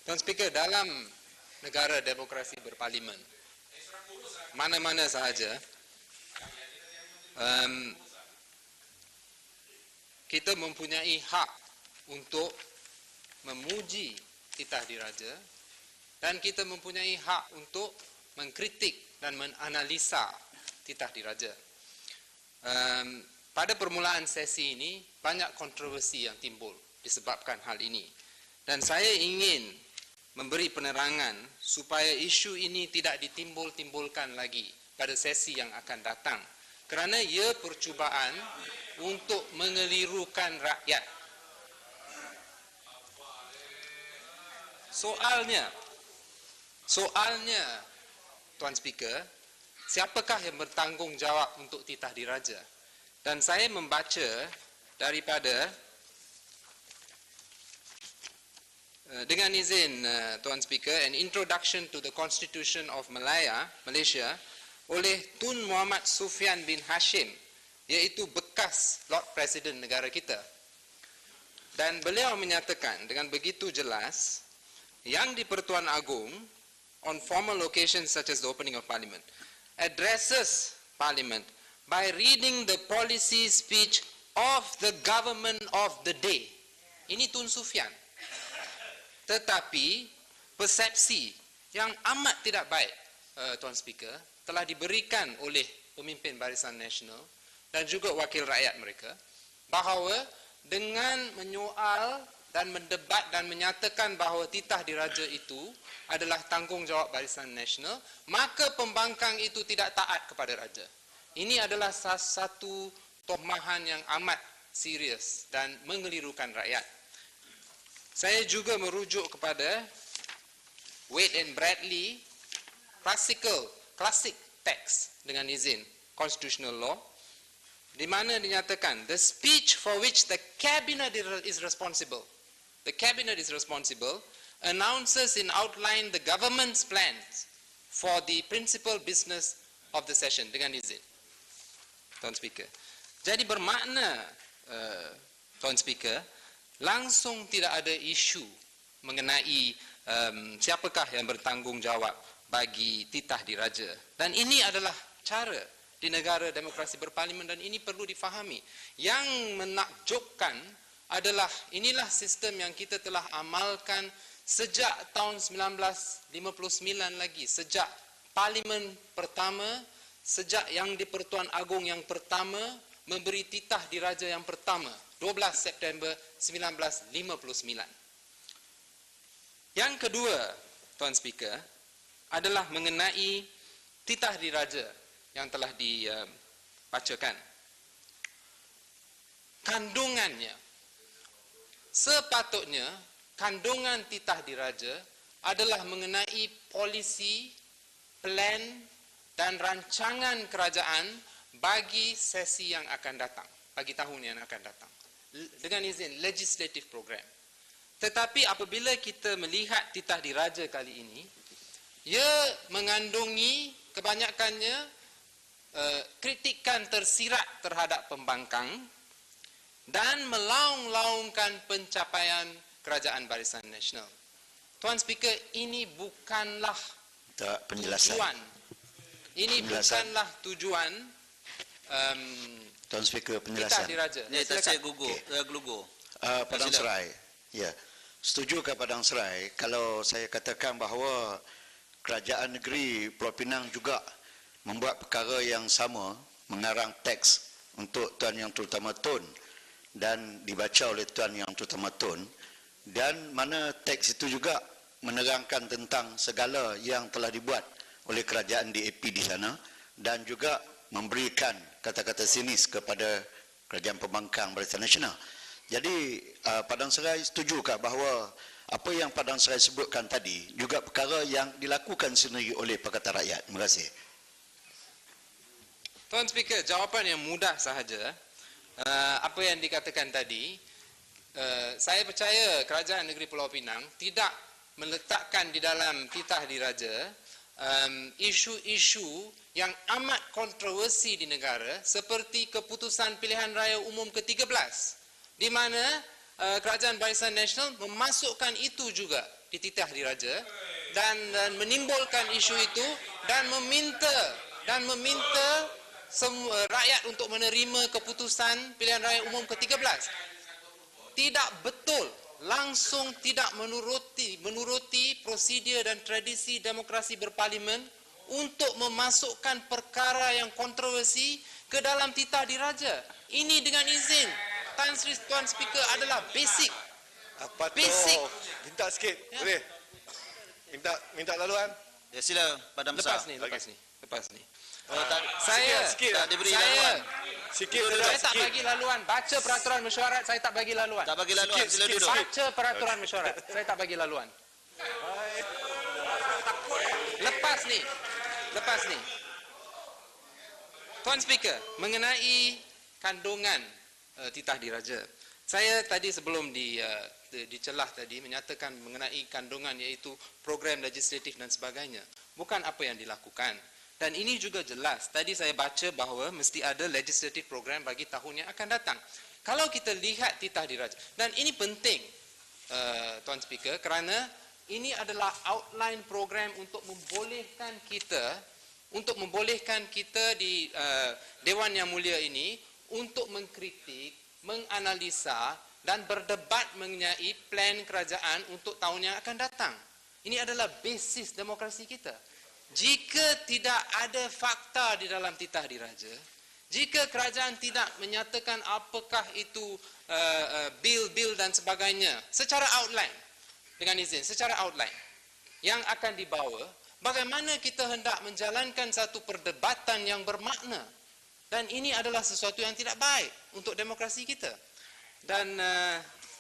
Tuan Speaker, dalam negara demokrasi berparlimen, mana-mana sahaja, kita mempunyai hak untuk memuji titah diraja dan kita mempunyai hak untuk mengkritik dan menganalisa titah diraja. Pada permulaan sesi ini, banyak kontroversi yang timbul disebabkan hal ini. Dan saya ingin memberi penerangan supaya isu ini tidak ditimbul-timbulkan lagi pada sesi yang akan datang. Kerana ia percubaan untuk mengelirukan rakyat. Soalnya, Tuan Speaker, siapakah yang bertanggungjawab untuk titah diraja? Dan saya membaca daripada, dengan izin Tuan Speaker, An Introduction to the Constitution of Malaysia, oleh Tun Muhammad Sufyan bin Hashim, iaitu bekas Lord President negara kita. Dan beliau menyatakan dengan begitu jelas, yang di-Pertuan Agong on formal occasions such as the opening of Parliament addresses Parliament by reading the policy speech of the government of the day. Ini Tun Sufyan. Tetapi persepsi yang amat tidak baik, Tuan Speaker, telah diberikan oleh pemimpin Barisan Nasional dan juga wakil rakyat mereka, bahawa dengan menyoal dan mendebat dan menyatakan bahawa titah diraja itu adalah tanggungjawab Barisan Nasional, maka pembangkang itu tidak taat kepada raja. Ini adalah salah satu tomahan yang amat serius dan mengelirukan rakyat. Saya juga merujuk kepada Wade and Bradley classic text dengan izin constitutional law, di mana dinyatakan the speech for which the cabinet is responsible, announces in outline the government's plans for the principal business of the session, dengan izin Tuan Speaker. Jadi bermakna, Tuan Speaker, langsung tidak ada isu mengenai siapakah yang bertanggungjawab bagi titah diraja. Dan ini adalah cara di negara demokrasi berparlimen dan ini perlu difahami. Yang menakjubkan adalah inilah sistem yang kita telah amalkan sejak tahun 1959 lagi, sejak parlimen pertama, sejak yang di-Pertuan Agong yang pertama memberi titah diraja yang pertama, 12 September 1959. Yang kedua, Tuan Speaker, adalah mengenai titah diraja yang telah dibacakan. Kandungannya, sepatutnya kandungan titah diraja adalah mengenai polisi, plan dan rancangan kerajaan bagi sesi yang akan datang, bagi tahun yang akan datang. Dengan izin, legislative program. Tetapi apabila kita melihat titah diraja kali ini, ia mengandungi kebanyakannya kritikan tersirat terhadap pembangkang dan melaung-laungkan pencapaian kerajaan Barisan Nasional. Tuan Speaker, ini bukanlah tujuan. Ini bukanlah tujuan Tuan Speaker, penjelasan. Titah diraja. Saya Glugo. Padang Serai. Ya. Setujukah Padang Serai kalau saya katakan bahawa kerajaan negeri Pulau Pinang juga membuat perkara yang sama, mengarang teks untuk Tuan Yang Terutama Tun dan dibaca oleh Tuan Yang Terutama Tun, dan mana teks itu juga menerangkan tentang segala yang telah dibuat oleh kerajaan DAP di sana dan juga memberikan kata-kata sinis kepada kerajaan pembangkang Barisan Nasional. Jadi Padang Serai setujukah bahawa apa yang Padang Serai sebutkan tadi juga perkara yang dilakukan sendiri oleh Pakatan Rakyat? Terima kasih. Tuan Speaker, jawapan yang mudah sahaja. Apa yang dikatakan tadi, saya percaya kerajaan negeri Pulau Pinang tidak meletakkan di dalam titah diraja isu-isu yang amat kontroversi di negara seperti keputusan pilihan raya umum ke-13, di mana Kerajaan Barisan Nasional memasukkan itu juga di titah diraja dan menimbulkan isu itu dan meminta semua rakyat untuk menerima keputusan pilihan raya umum ke-13. Tidak betul, langsung tidak menuruti prosedur dan tradisi demokrasi berparlimen untuk memasukkan perkara yang kontroversi ke dalam titah diraja. Ini dengan izin Tuan Speaker adalah basic. Apa tu? Basic. Minta sikit, Ya. boleh? Minta laluan. Ya sila Padang Besar. Lepas ni. Oh, tak, Sikit tak lah. diberi laluan. Sikit Saya saja, tak sikit. bagi laluan. Baca peraturan mesyuarat, saya tak bagi laluan. Tak bagi laluan, Sikit, sila sikit, duduk. Baca peraturan mesyuarat, saya tak bagi laluan. Lepas ni. Tuan Speaker, mengenai kandungan titah diraja. Saya tadi sebelum dicelah tadi menyatakan mengenai kandungan iaitu program legislatif dan sebagainya. Bukan apa yang dilakukan. Dan ini juga jelas. Tadi saya baca bahawa mesti ada legislative program bagi tahun yang akan datang. Kalau kita lihat titah diraja, dan ini penting, Tuan Speaker, kerana ini adalah outline program untuk membolehkan kita di Dewan Yang Mulia ini untuk mengkritik, menganalisa dan berdebat mengenai plan kerajaan untuk tahun yang akan datang. Ini adalah basis demokrasi kita. Jika tidak ada fakta di dalam titah diraja, jika kerajaan tidak menyatakan apakah itu bil dan sebagainya secara outline, dengan izin, secara outline yang akan dibawa, bagaimana kita hendak menjalankan satu perdebatan yang bermakna. Dan ini adalah sesuatu yang tidak baik untuk demokrasi kita. Dan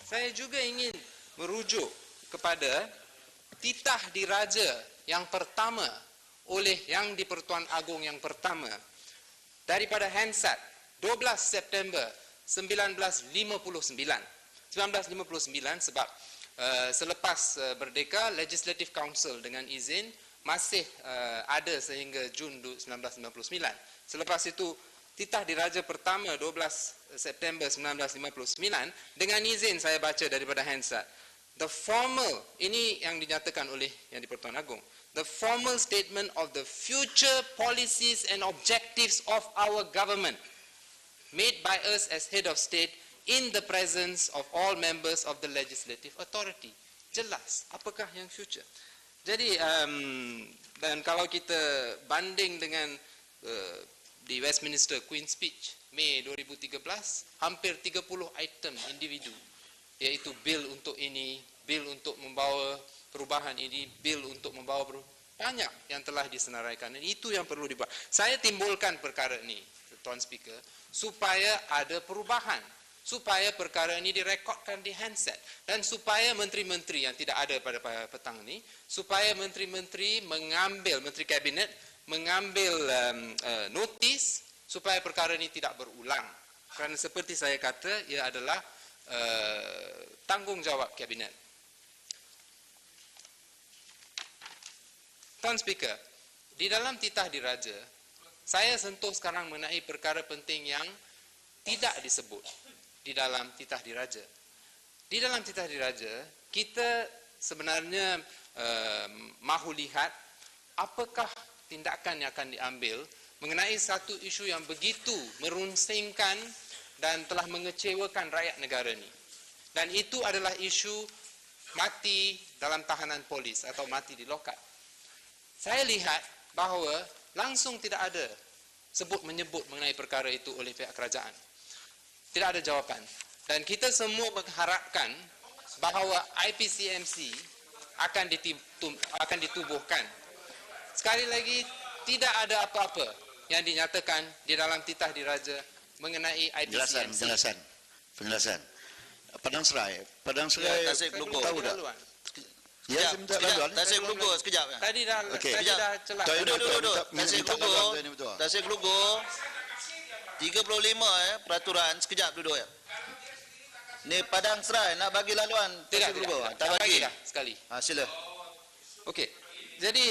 saya juga ingin merujuk kepada titah diraja yang pertama oleh Yang di-Pertuan Agong yang pertama daripada Hansard 12 September 1959 sebab selepas Merdeka Legislative Council dengan izin masih ada sehingga Jun 1999. Selepas itu titah diraja pertama 12 September 1959 dengan izin saya baca daripada Hansard. The formal, ini yang dinyatakan oleh Yang di-Pertuan Agong. The formal statement of the future policies and objectives of our government made by us as head of state in the presence of all members of the legislative authority. Jelas, apakah yang future? Jadi, dan kalau kita banding dengan di Westminster Queen's Speech, Mei 2013, hampir 30 item individu, iaitu bil untuk ini, bil untuk membawa perubahan ini, bil untuk membawa perubahan. Banyak yang telah disenaraikan. Dan itu yang perlu dibuat. Saya timbulkan perkara ini, Tuan Speaker, supaya ada perubahan. Supaya perkara ini direkodkan di Hansard. Dan supaya menteri-menteri yang tidak ada pada petang ini, supaya menteri-menteri mengambil, menteri kabinet, mengambil notis, supaya perkara ini tidak berulang. Kerana seperti saya kata, ia adalah tanggungjawab kabinet. Tuan Speaker, di dalam titah diraja, saya sentuh sekarang mengenai perkara penting yang tidak disebut di dalam titah diraja. Di dalam titah diraja, kita sebenarnya mahu lihat apakah tindakan yang akan diambil mengenai satu isu yang begitu merunsingkan dan telah mengecewakan rakyat negara ini. Dan itu adalah isu mati dalam tahanan polis atau mati di lokap. Saya lihat bahawa langsung tidak ada menyebut mengenai perkara itu oleh pihak kerajaan. Tidak ada jawapan. Dan kita semua mengharapkan bahawa IPCMC akan ditubuhkan. Sekali lagi, tidak ada apa-apa yang dinyatakan di dalam titah diraja mengenai IPCMC. Penjelasan. Padang Serai, Tasik Glogor. tahu tak? Ya, saya minta Sekejap, laluan. Tasik Glogor sekejap. Ya. Tadi dah Okey. dah celah. Duduk. Tasik Glogor. Betul. Tasik Glogor. 35 peraturan. Sekejap duduk ya. Ni Padang Serai nak bagi laluan Tidak, Tasik Glogor. Tak bagi bagi. dah sekali. Sila. Okey. Jadi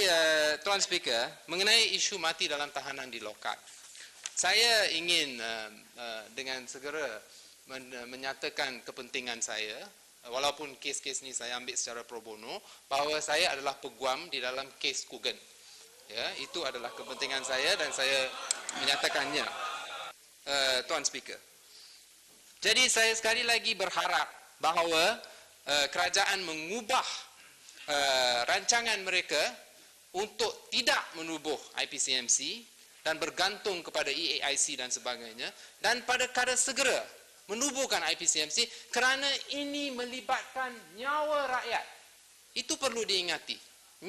Tuan Speaker, mengenai isu mati dalam tahanan di lokap, saya ingin dengan segera menyatakan kepentingan saya, walaupun kes-kes ni saya ambil secara pro bono, bahawa saya adalah peguam di dalam kes Kugen. Ya, itu adalah kepentingan saya dan saya menyatakannya. Tuan Speaker. Jadi saya sekali lagi berharap bahawa kerajaan mengubah rancangan mereka untuk tidak menubuh IPCMC dan bergantung kepada EAIC dan sebagainya, dan pada kadar segera menubuhkan IPCMC kerana ini melibatkan nyawa rakyat. Itu perlu diingati.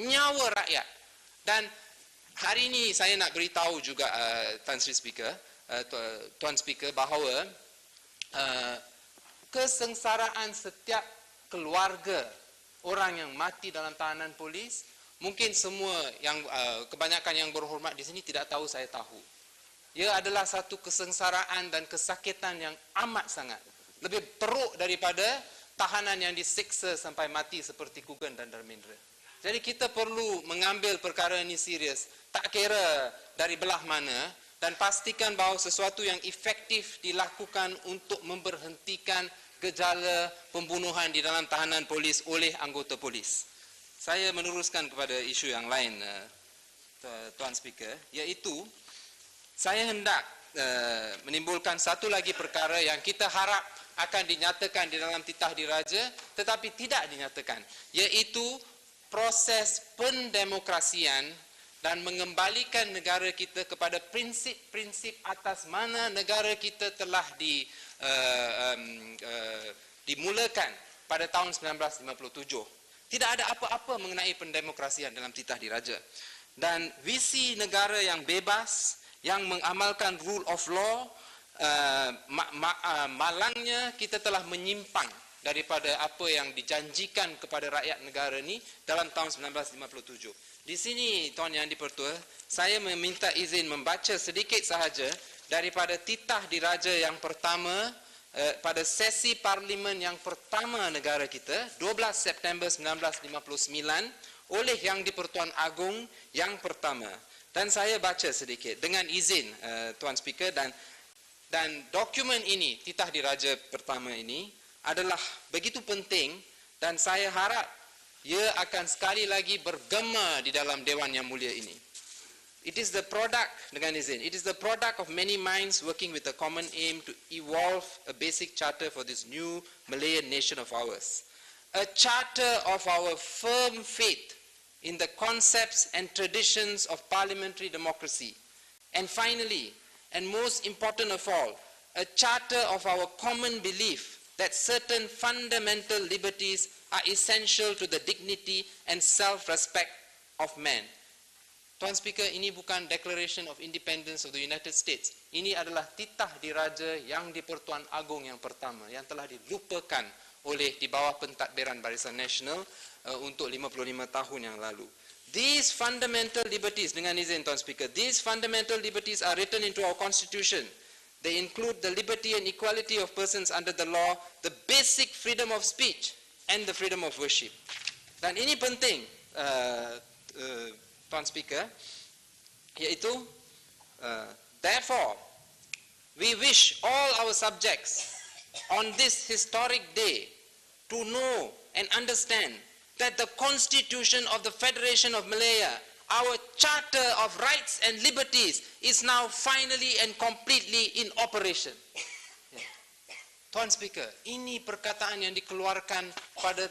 Nyawa rakyat. Dan hari ini saya nak beritahu juga Tuan Speaker, Tuan Speaker, bahawa kesengsaraan setiap keluarga orang yang mati dalam tahanan polis, mungkin semua yang kebanyakan yang berhormat di sini tidak tahu, saya tahu. Ia adalah satu kesengsaraan dan kesakitan yang amat sangat. Lebih teruk daripada tahanan yang disiksa sampai mati seperti Kugen dan Dharmendra. Jadi kita perlu mengambil perkara ini serius, tak kira dari belah mana, dan pastikan bahawa sesuatu yang efektif dilakukan untuk memberhentikan gejala pembunuhan di dalam tahanan polis oleh anggota polis. Saya meneruskan kepada isu yang lain, Tuan Speaker, iaitu saya hendak menimbulkan satu lagi perkara yang kita harap akan dinyatakan di dalam titah diraja tetapi tidak dinyatakan, iaitu proses pendemokrasian dan mengembalikan negara kita kepada prinsip-prinsip atas mana negara kita telah dimulakan pada tahun 1957. Tidak ada apa-apa mengenai pendemokrasian dalam titah diraja. Dan visi negara yang bebas, yang mengamalkan rule of law, malangnya kita telah menyimpang daripada apa yang dijanjikan kepada rakyat negara ini dalam tahun 1957. Di sini, Tuan Yang di-Pertua, saya meminta izin membaca sedikit sahaja daripada titah diraja yang pertama pada sesi parlimen yang pertama negara kita, 12 September 1959, oleh Yang di-Pertuan Agong yang pertama. Dan saya baca sedikit dengan izin Tuan Speaker, dan dokumen ini, titah diraja pertama ini adalah begitu penting dan saya harap ia akan sekali lagi bergema di dalam Dewan Yang Mulia ini. It is the product, dengan izin, it is the product of many minds working with a common aim to evolve a basic charter for this new Malayan nation of ours. A charter of our firm faith in the concepts and traditions of parliamentary democracy. And finally, and most important of all, a charter of our common belief that certain fundamental liberties are essential to the dignity and self-respect of man. Tuan Speaker, ini bukan Declaration of Independence of the United States. Ini adalah titah diraja Yang di-Pertuan Agong yang pertama, yang telah dilupakan oleh di bawah pentadbiran Barisan Nasional untuk 55 tahun yang lalu. These fundamental liberties, dengan izin Tuan Speaker, these fundamental liberties are written into our Constitution. They include the liberty and equality of persons under the law, the basic freedom of speech, and the freedom of worship. Dan ini penting, Tuan Speaker, iaitu, therefore, we wish all our subjects on this historic day to know and understand that the Constitution of the Federation of Malaya, our Charter of Rights and Liberties, is now finally and completely in operation. Tuan Speaker, ini perkataan yang dikeluarkan pada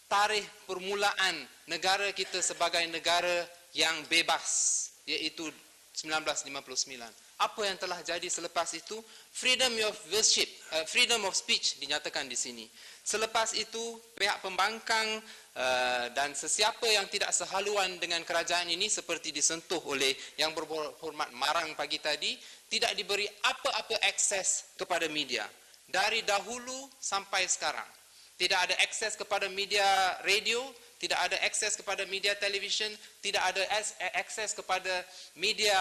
tarikh permulaan negara kita sebagai negara yang bebas, iaitu 1959. Apa yang telah jadi selepas itu? Freedom of worship, freedom of speech dinyatakan di sini. Selepas itu, pihak pembangkang dan sesiapa yang tidak sehaluan dengan kerajaan ini seperti disentuh oleh Yang Berhormat Marang pagi tadi, tidak diberi apa-apa akses kepada media. Dari dahulu sampai sekarang. Tidak ada akses kepada media radio, tidak ada akses kepada media televisyen, tidak ada akses kepada media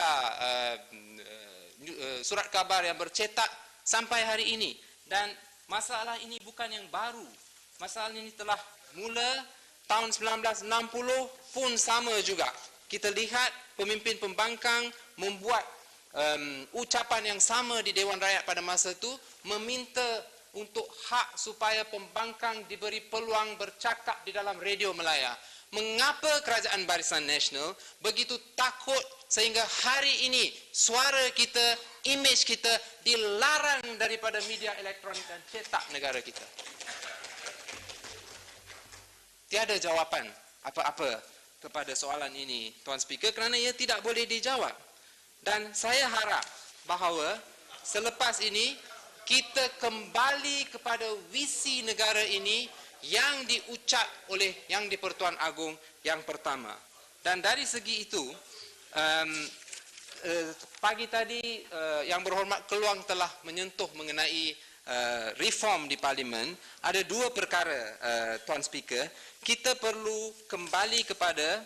surat kabar yang bercetak sampai hari ini. Dan masalah ini bukan yang baru. Masalah ini telah mula tahun 1960 pun sama juga. Kita lihat pemimpin pembangkang membuat ucapan yang sama di Dewan Rakyat pada masa itu, meminta untuk hak supaya pembangkang diberi peluang bercakap di dalam radio Melaya. Mengapa Kerajaan Barisan Nasional begitu takut sehingga hari ini suara kita, imej kita dilarang daripada media elektronik dan cetak negara kita? Tiada jawapan apa-apa kepada soalan ini, Tuan Speaker, kerana ia tidak boleh dijawab. Dan saya harap bahawa selepas ini kita kembali kepada visi negara ini yang diucap oleh Yang di-Pertuan Agong yang pertama. Dan dari segi itu, pagi tadi Yang Berhormat Keluang telah menyentuh mengenai reform di Parlimen. Ada dua perkara, Tuan Speaker. Kita perlu kembali kepada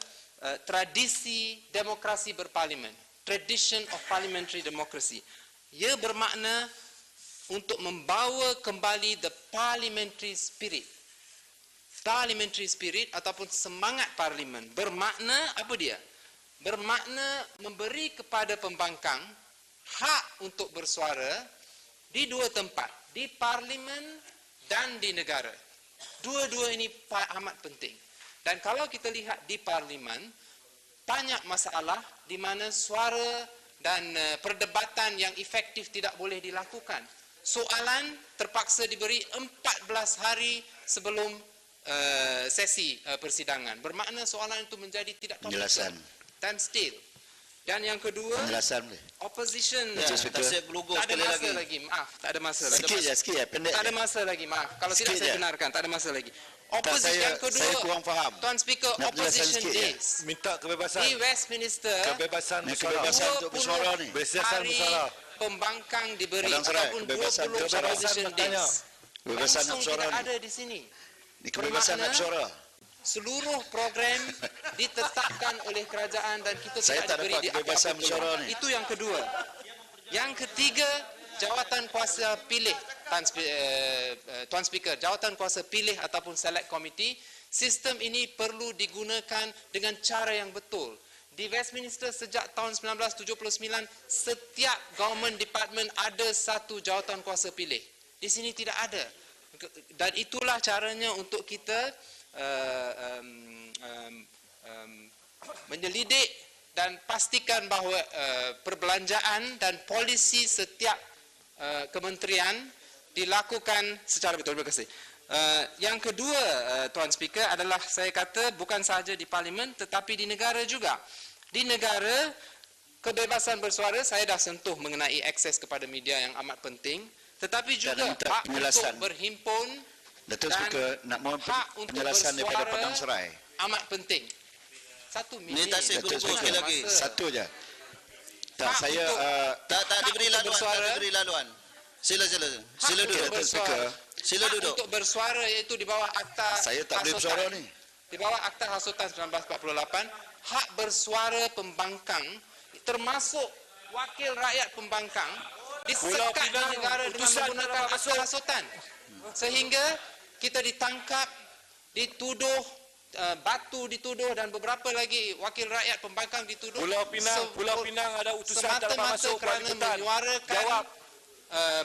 tradisi demokrasi berparlimen, tradition of parliamentary democracy. Ia bermakna untuk membawa kembali the parliamentary spirit. Parliamentary spirit ataupun semangat parlimen. Bermakna apa dia? Bermakna memberi kepada pembangkang hak untuk bersuara di dua tempat, di parlimen dan di negara. Dua-dua ini amat penting. Dan kalau kita lihat di parlimen, banyak masalah di mana suara dan perdebatan yang efektif tidak boleh dilakukan. Soalan terpaksa diberi 14 hari sebelum sesi persidangan. Bermakna soalan itu menjadi tidak Penjelasan. dan still. Dan yang kedua, Penjelasan boleh. opposition Betul, Tak Speaker. siap gelugur tak ada sekali masa lagi. lagi. Maaf, tak ada masa lagi. Sikit je, pendek Tak ada je. masa lagi, maaf. Kalau tidak Sikit saya je. benarkan, tak ada masa lagi. Tak, Opposition yang kedua, saya kurang faham. Tuan Speaker, Nak penjelasan opposition sikit je. days. Minta kebebasan. Di Westminster, Kebebasan Ni bersuara. kebebasan untuk 20 bersuara ni. Bersiasan hari bersuara. pembangkang diberi Padang Serai, ataupun kebebasan 20 bersuara. opposition Bertanya. days. Kebebasan nak Langsung bersuara tidak ni. ada di sini. Ni kebebasan nak bersuara. Seluruh program ditetapkan oleh kerajaan dan kita Saya tak diberi dapat di kebebasan apa-apa bersuara peluang. ni. Itu yang kedua. Yang ketiga, jawatan kuasa pilih, Tuan Speaker, jawatan kuasa pilih ataupun select committee. Sistem ini perlu digunakan dengan cara yang betul. Di Westminster sejak tahun 1979, setiap government department ada satu jawatan kuasa pilih. Di sini tidak ada. Dan itulah caranya untuk kita menyelidik dan pastikan bahawa perbelanjaan dan polisi setiap kementerian dilakukan secara betul. Terima kasih. Yang kedua, Tuan Speaker, adalah saya kata bukan sahaja di parlimen tetapi di negara juga. Di negara, kebebasan bersuara saya dah sentuh mengenai akses kepada media yang amat penting, tetapi juga minta hak penjelasan. untuk berhimpun Datuk dan Speaker, nak mohon hak untuk penjelasan daripada bersuara Padang Serai. amat penting. Satu minit. tak saya Datuk gelugur Speaker, sekali lagi. satu je. Tak, Hak saya untuk- Tak Hak diberi untuk laluan, tak bersuara. diberi laluan. Sila Hak duduk. untuk Datuk Speaker, bersuara. Sila Hak duduk. untuk bersuara iaitu di bawah Akta saya tak boleh Hasutan. bersuara ni. Di bawah Akta Hasutan 1948, hak bersuara pembangkang termasuk wakil rakyat pembangkang Pulau disekat di Pinang, negara dengan utusan menggunakan dalam Akta masuk. Hasutan. Sehingga kita ditangkap, dituduh, Batu dituduh dan beberapa lagi wakil rakyat pembangkang dituduh. Pulau Pinang ada utusan tak dapat semata-mata masuk kerana Kuala Ketan. menyuarakan Jawab.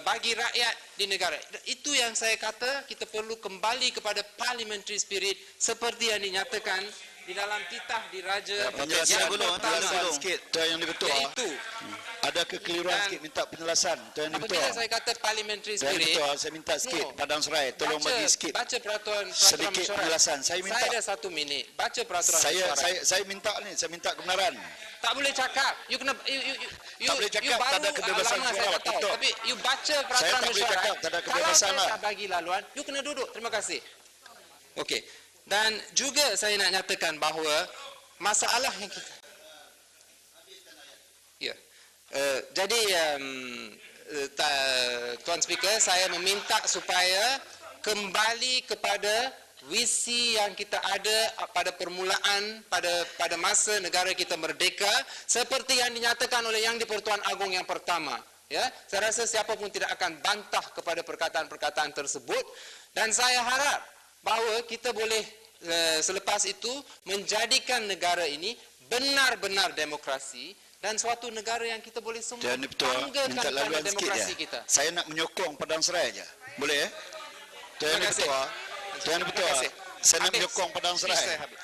bagi rakyat di negara. Itu yang saya kata kita perlu kembali kepada parliamentary spirit seperti yang dinyatakan di dalam titah diraja Penjelasan yang dulu, pertama, penjelasan sikit, Tuan Yang di-Ketua. iaitu Ada kekeliruan Dan- sikit, minta penjelasan. Tuan Yang di-Ketua. apabila saya kata parliamentary Tuan Yang spirit, di-Ketua, saya minta sikit. No. Padang Serai, tolong bagi sikit. baca peraturan Sedikit mesyuarat. penjelasan. Saya minta. Saya ada 1 minit. Baca peraturan mesyuarat. Saya minta ni, saya minta kebenaran. Tak boleh cakap. You kena Tak boleh cakap, tak ada kebebasan lama saya suara, tak tahu. tutup. Tapi you baca peraturan tak boleh mesyuarat. cakap, tak ada kebebasan Kalau saya lah. tak bagi laluan, you kena duduk. Terima kasih. Okey. Dan juga saya nak nyatakan bahawa masalah yang kita ya. Jadi Tuan Speaker, saya meminta supaya kembali kepada visi yang kita ada pada permulaan pada masa negara kita merdeka seperti yang dinyatakan oleh Yang di-Pertuan Agong yang pertama. Ya, saya rasa siapa pun tidak akan bantah kepada perkataan-perkataan tersebut dan saya harap bahawa kita boleh selepas itu menjadikan negara ini benar-benar demokrasi dan suatu negara yang kita boleh semua Tuan Ketua, banggakan minta kerana laluan sikit demokrasi ya. kita. Saya nak menyokong Padang Serai aja. Boleh ya? Tuan Terima kasih. Ketua, Tuan Ketua, kasih. saya nak Habis. menyokong Padang Please, Serai. habis.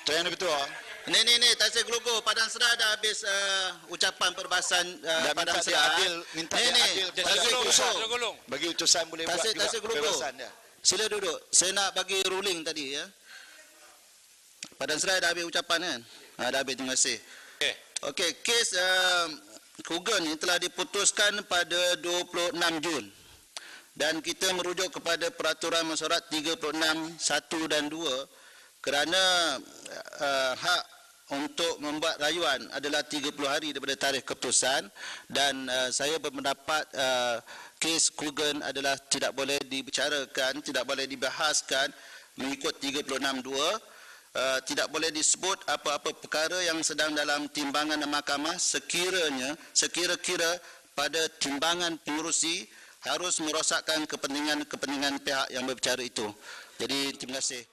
Tuan Ketua, Ni, Tan Sri Gelogo, Padang Serai dah habis ucapan perbahasan dah Padang minta dia Serai. adil, minta dia adil. Tan Sri Utusan. Gelogo, Bagi utusan boleh Tan buat Sri juga Gelogo. kebebasan dia. Sila duduk. Saya nak bagi ruling tadi ya. Padang Serai dah habis ucapan kan? Dah habis, terima kasih. Okey, kes Kugan ni telah diputuskan pada 26 Jun. Dan kita merujuk kepada peraturan mesyuarat 36(1) dan 2 kerana hak untuk membuat rayuan adalah 30 hari daripada tarikh keputusan dan saya berpendapat kes Kugan adalah tidak boleh dibicarakan, tidak boleh dibahaskan mengikut 36(2). Tidak boleh disebut apa-apa perkara yang sedang dalam timbangan mahkamah sekira-kira pada timbangan pengerusi harus merosakkan kepentingan pihak yang berbicara itu. Jadi terima kasih.